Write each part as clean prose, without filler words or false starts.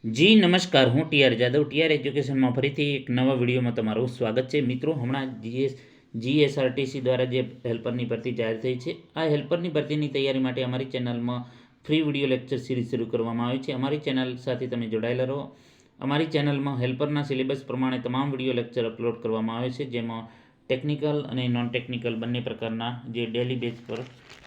જી નમસ્કાર, હું TR Jadav TR એજ્યુકેશનમાં ફરીથી એક નવા વિડીયોમાં તમારું સ્વાગત છે. મિત્રો, હમણાં જીએસઆરટીસી દ્વારા જે હેલ્પરની ભરતી જાહેર થઈ છે, આ હેલ્પરની ભરતીની તૈયારી માટે અમારી ચેનલમાં ફ્રી વિડીયો લેક્ચર સિરીઝ શરૂ કરવામાં આવી છે. અમારી ચેનલ સાથે તમે જોડાયેલા રહો. અમારી ચેનલમાં હેલ્પરના સિલેબસ પ્રમાણે તમામ વિડીયો લેક્ચર અપલોડ કરવામાં આવે છે, જેમાં ટેકનિકલ અને નોન ટેકનિકલ બંને પ્રકારના જે ડેલી બેઝ પર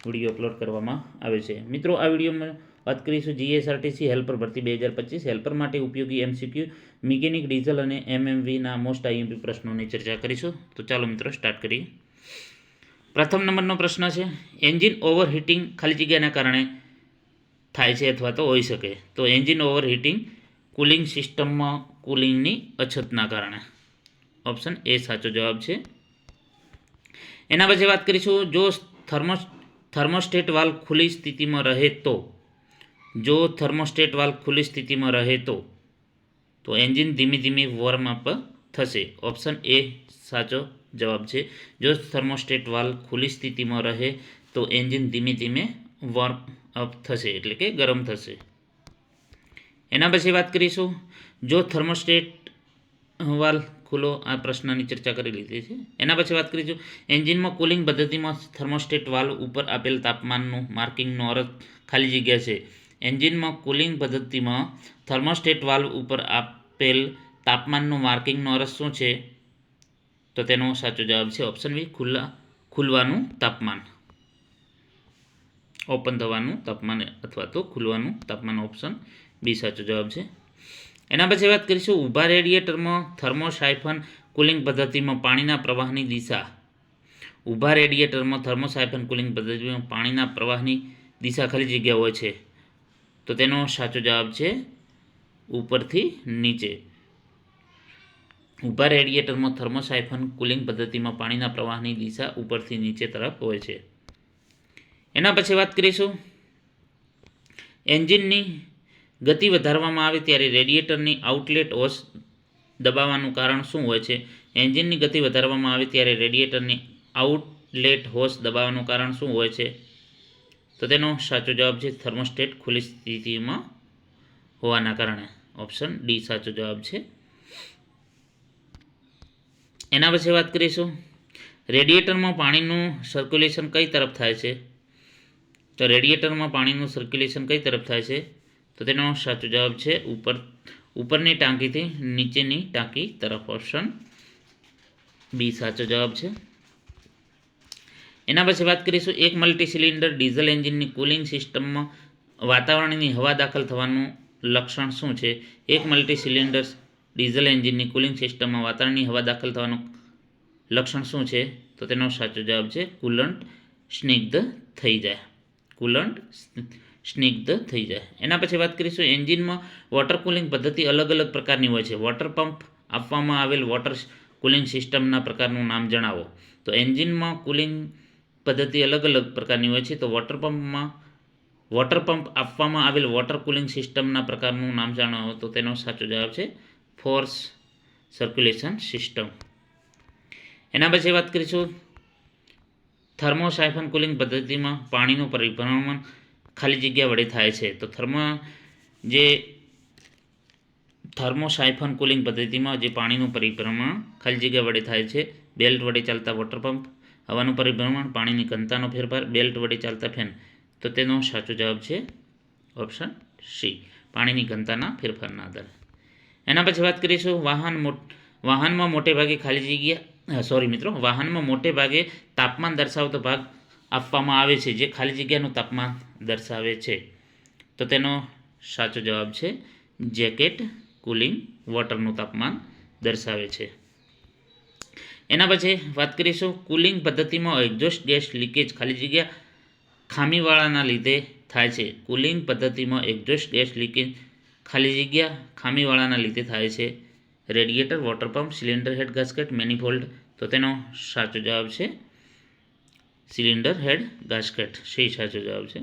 વિડીયો અપલોડ કરવામાં આવે છે. મિત્રો, આ વિડીયોમાં વાત કરીશું જીએસઆરટીસી હેલ્પર ભરતી 2025 હેલ્પર માટે ઉપયોગી એમસીક્યુ, મિકેનિક, ડીઝલ અને એમએમવીના મોસ્ટ આઈએમપી પ્રશ્નોની ચર્ચા કરીશું. તો ચાલો મિત્રો સ્ટાર્ટ કરીએ. પ્રથમ નંબરનો પ્રશ્ન છે, એન્જિન ઓવરહીટિંગ ખાલી જગ્યાના કારણે થાય છે અથવા તો હોઈ શકે. તો એન્જિન ઓવરહીટિંગ કુલિંગ સિસ્ટમમાં કુલિંગની અછતના કારણે. ઓપ્શન એ સાચો જવાબ છે. એના પછી વાત કરીશું, જો થર્મોસ્ટેટ વાલ્વ ખુલ્લી સ્થિતિમાં રહે તો. જો થર્મોસ્ટેટ વાલ્વ ખુલ્લી સ્થિતિમાં રહે તો એન્જિન ધીમે ધીમે વોર્મ અપ થશે. ઓપ્શન એ સાચો જવાબ છે. જો થર્મોસ્ટેટ વાલ્વ ખુલ્લી સ્થિતિમાં રહે તો એન્જિન ધીમે ધીમે વોર્મ અપ થશે, એટલે કે ગરમ થશે. એના પછી વાત કરીશું, જો થર્મોસ્ટેટ વાલ્વ ખુલ્લો, આ પ્રશ્નની ચર્ચા કરી લીધી છે. એના પછી વાત કરીશું, એન્જિનમાં કુલિંગ પદ્ધતિમાં થર્મોસ્ટેટ વાલ્વ ઉપર આપેલ તાપમાનનું માર્કિંગનો અર્થ ખાલી જગ્યા છે. એન્જિનમાં કુલિંગ પદ્ધતિમાં થર્મોસ્ટેટ વાલ્વ ઉપર આપેલ તાપમાનનું માર્કિંગનો અર્થ શું છે? તો તેનો સાચો જવાબ છે ઓપ્શન બી, ખુલવાનું તાપમાન, ઓપન થવાનું તાપમાન અથવા તો ખુલવાનું તાપમાન. ઓપ્શન બી સાચો જવાબ છે. એના પછી વાત કરીશું, ઊભા રેડિયેટરમાં થર્મોસાયફન કુલિંગ પદ્ધતિમાં પાણીના પ્રવાહની દિશા. ઊભા રેડિયેટરમાં થર્મોસાયફન કુલિંગ પદ્ધતિમાં પાણીના પ્રવાહની દિશા ખાલી જગ્યા હોય છે. તો તેનો સાચો જવાબ છે ઉપરથી નીચે. ઊભા રેડિયેટરમાં થર્મોસાયફન કુલિંગ પદ્ધતિમાં પાણીના પ્રવાહની દિશા ઉપરથી નીચે તરફ હોય છે. એના પછી વાત કરીશું, એન્જિનની ગતિ વધારવામાં આવે ત્યારે રેડિયેટરની આઉટલેટ હોસ દબાવવાનું કારણ શું હોય છે? એન્જિનની ગતિ વધારવામાં આવે ત્યારે રેડિયેટરની આઉટલેટ હોસ દબાવવાનું કારણ શું હોય છે? તો તેનો સાચો જવાબ છે થર્મોસ્ટેટ ખુલ્લી સ્થિતિમાં હોવાના કારણે. ઓપ્શન ડી સાચો જવાબ છે. એના પછી વાત કરીશું, રેડિયેટરમાં પાણીનું સર્ક્યુલેશન કઈ તરફ થાય છે? તો રેડિયેટરમાં પાણીનું સર્ક્યુલેશન કઈ તરફ થાય છે? તો તેનો સાચો જવાબ છે ઉપરની ટાંકીથી નીચેની ટાંકી તરફ. ઓપ્શન બી સાચો જવાબ છે. એના પછી વાત કરીશું, એક મલ્ટી સિલિન્ડર ડીઝલ એન્જિનની કુલિંગ સિસ્ટમમાં વાતાવરણની હવા દાખલ થવાનું લક્ષણ શું છે? એક મલ્ટી સિલિન્ડર ડીઝલ એન્જિનની કુલિંગ સિસ્ટમમાં વાતાવરણની હવા દાખલ થવાનું લક્ષણ શું છે? તો તેનો સાચો જવાબ છે કુલન્ટ સ્નિગ્ધ થઈ જાય. કુલન્ટ સ્નિગ્ધ થઈ જાય. એના પછી વાત કરીશું, એન્જિનમાં વોટર કુલિંગ પદ્ધતિ અલગ અલગ પ્રકારની હોય છે. વોટર પંપ આપવામાં આવેલ વોટર કુલિંગ સિસ્ટમના પ્રકારનું નામ જણાવો. તો એન્જિનમાં કુલિંગ પદ્ધતિ અલગ અલગ પ્રકારની હોય છે. તો વોટર પંપ આપવામાં આવેલ વોટર કુલિંગ સિસ્ટમના પ્રકારનું નામ જણાવો. તો તેનો સાચો જવાબ છે ફોર્સ સર્ક્યુલેશન સિસ્ટમ. એના પછી વાત કરીશું, થર્મોસાયફન કુલિંગ પદ્ધતિમાં પાણીનું પરિભ્રમણ ખાલી જગ્યા વડે થાય છે. તો થર્મોસાયફન કુલિંગ પદ્ધતિમાં જે પાણીનું પરિભ્રમણ ખાલી જગ્યા વડે થાય છે. બેલ્ટ વડે ચાલતા વોટર પંપ, હવાનું પરિભ્રમણ, પાણીની ઘનતાનો ફેરફાર, બેલ્ટ વડે ચાલતા ફેન. તો તેનો સાચો જવાબ છે ઓપ્શન સી, પાણીની ઘનતાના ફેરફારના આધારે. એના પછી વાત કરીશું, વાહનમાં મોટે ભાગે તાપમાન દર્શાવતો ભાગ આપવામાં આવે છે, જે ખાલી જગ્યાનું તાપમાન દર્શાવે છે. તો તેનો સાચો જવાબ છે જેકેટ કુલિંગ વોટરનું તાપમાન દર્શાવે છે. એના પછી વાત કરીશું, કુલિંગ પદ્ધતિમાં એક્ઝોસ્ટ ગેસ લીકેજ ખાલી જગ્યા ખામીવાળાના લીધે થાય છે. કુલિંગ પદ્ધતિમાં એક્ઝોસ્ટ ગેસ લીકેજ ખાલી જગ્યા ખામીવાળાના લીધે થાય છે. Radiator, water pump, cylinder head gasket, manifold. તો તેનો સાચો જવાબ છે સિલિન્ડર હેડ ગાસ્કેટ. સહી સાચો જવાબ છે.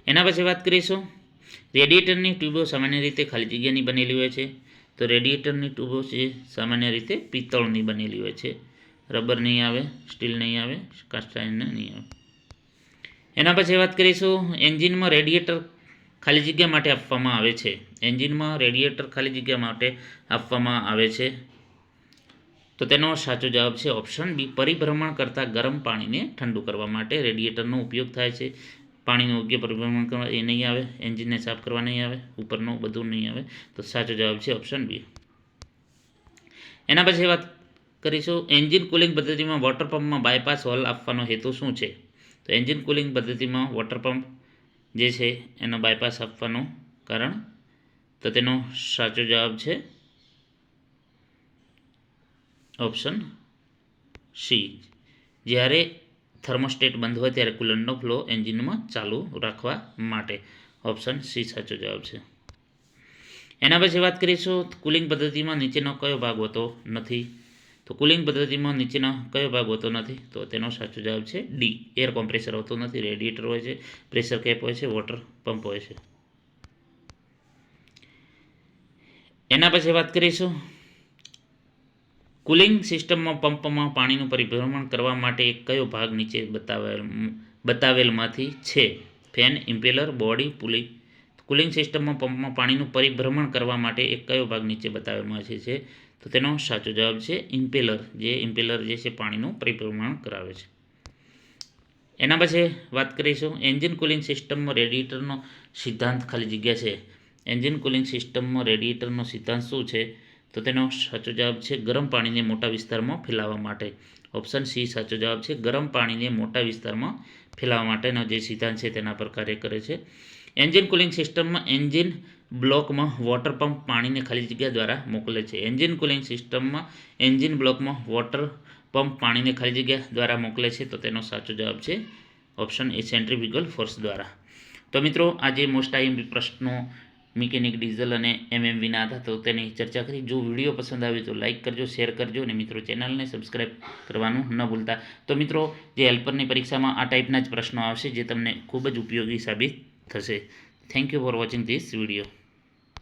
એના પછી વાત કરીશું, રેડિયેટરની ટ્યુબો સામાન્ય રીતે ખાલી જગ્યાની બનેલી હોય છે. તો રેડિયેટરની ટ્યુબો છે સામાન્ય રીતે પિત્તળની બનેલી હોય છે. રબર નહીં આવે, સ્ટીલ નહીં આવે, કાસ્ટ આયર્ન નહીં આવે. એના પછી વાત કરીશું, એન્જિનમાં રેડિયેટર ખાલી જગ્યા માટે આપવામાં આવે છે? એન્જિનમાં રેડિએટર ખાલી જગ્યા માટે આપવામાં આવે છે. તો તેનો સાચો જવાબ છે ઓપ્શન બી, પરિભ્રમણ કરતાં ગરમ પાણીને ઠંડુ કરવા માટે રેડિએટરનો ઉપયોગ થાય છે. પાણીનું યોગ્ય પરિભ્રમણ કરવા એ નહીં આવે, એન્જિનને સાફ કરવા નહીં આવે, ઉપરનું બધું નહીં આવે. તો સાચો જવાબ છે ઓપ્શન બી. એના પછી વાત કરીશું, એન્જિન કુલિંગ પદ્ધતિમાં વોટર પંપમાં બાયપાસ વાલ્વ આપવાનો હેતુ શું છે? તો એન્જિન કુલિંગ પદ્ધતિમાં વોટર પંપ જે છે એનો બાયપાસ આપવાનું કારણ, તો તેનો સાચો જવાબ છે ઓપ્શન સી. જ્યારે થર્મોસ્ટેટ બંધ હોય ત્યારે કુલરનો ફ્લો એન્જિનમાં ચાલુ રાખવા માટે. ઓપ્શન સી સાચો જવાબ છે. એના પછી વાત કરીશું, કુલિંગ પદ્ધતિમાં નીચેનો કયો ભાગ હોતો નથી? તો કુલિંગ પદ્ધતિમાં નીચેનો કયો ભાગ હોતો નથી? તો તેનો સાચો જવાબ છે ડી, એર કોમ્પ્રેસર હોતું નથી. રેડિએટર હોય છે, પ્રેશર કેપ હોય છે, વોટર પંપ હોય છે. એના પછી વાત કરીશું, કુલિંગ સિસ્ટમમાં પંપમાં પાણીનું પરિભ્રમણ કરવા માટે એક કયો ભાગ નીચે બતાવેલમાંથી છે? Fan, impeller, body, pulley. Cooling સિસ્ટમમાં પંપમાં પાણીનું પરિભ્રમણ કરવા માટે એક કયો ભાગ નીચે બતાવેલમાંથી છે? તો તેનો સાચો જવાબ છે ઇમ્પેલર. ઇમ્પેલર જે છે પાણીનું પરિભ્રમણ કરાવે છે. એના પછી વાત કરીશું, એન્જિન કુલિંગ સિસ્ટમમાં રેડિએટરનો સિદ્ધાંત ખાલી જગ્યા છે. એન્જિન કુલિંગ સિસ્ટમમાં રેડિએટરનો સિદ્ધાંત શું છે? તો તેનો સાચો જવાબ છે ગરમ પાણીને મોટા વિસ્તારમાં ફેલાવવા માટે. ઓપ્શન સી સાચો જવાબ છે. ગરમ પાણીને મોટા વિસ્તારમાં ફેલાવવા માટેનો જે સિદ્ધાંત છે તેના પર કાર્ય કરે છે. એન્જિન કુલિંગ સિસ્ટમમાં એન્જિન બ્લોકમાં વોટર પંપ પાણીને ખાલી જગ્યા દ્વારા મોકલે છે. એન્જિન કુલિંગ સિસ્ટમમાં એન્જિન બ્લોકમાં વોટર પંપ પાણીને ખાલી જગ્યા દ્વારા મોકલે છે. તો તેનો સાચો જવાબ છે ઓપ્શન એ, સેન્ટ્રીફ્યુગલ ફોર્સ દ્વારા. તો મિત્રો આજે મોસ્ટ આઈએમપી પ્રશ્નો મિકેનિક, ડીઝલ અને એમએમવીના હતા, તો તેની ચર્ચા કરી. જો વિડીયો પસંદ આવે તો લાઇક કરજો, શેર કરજો અને મિત્રો ચેનલને સબસ્ક્રાઈબ કરવાનું ન ભૂલતા. તો મિત્રો જે હેલ્પરની પરીક્ષામાં આ ટાઈપના જ પ્રશ્નો આવશે જે તમને ખૂબ જ ઉપયોગી સાબિત થશે. Thank you for watching this video.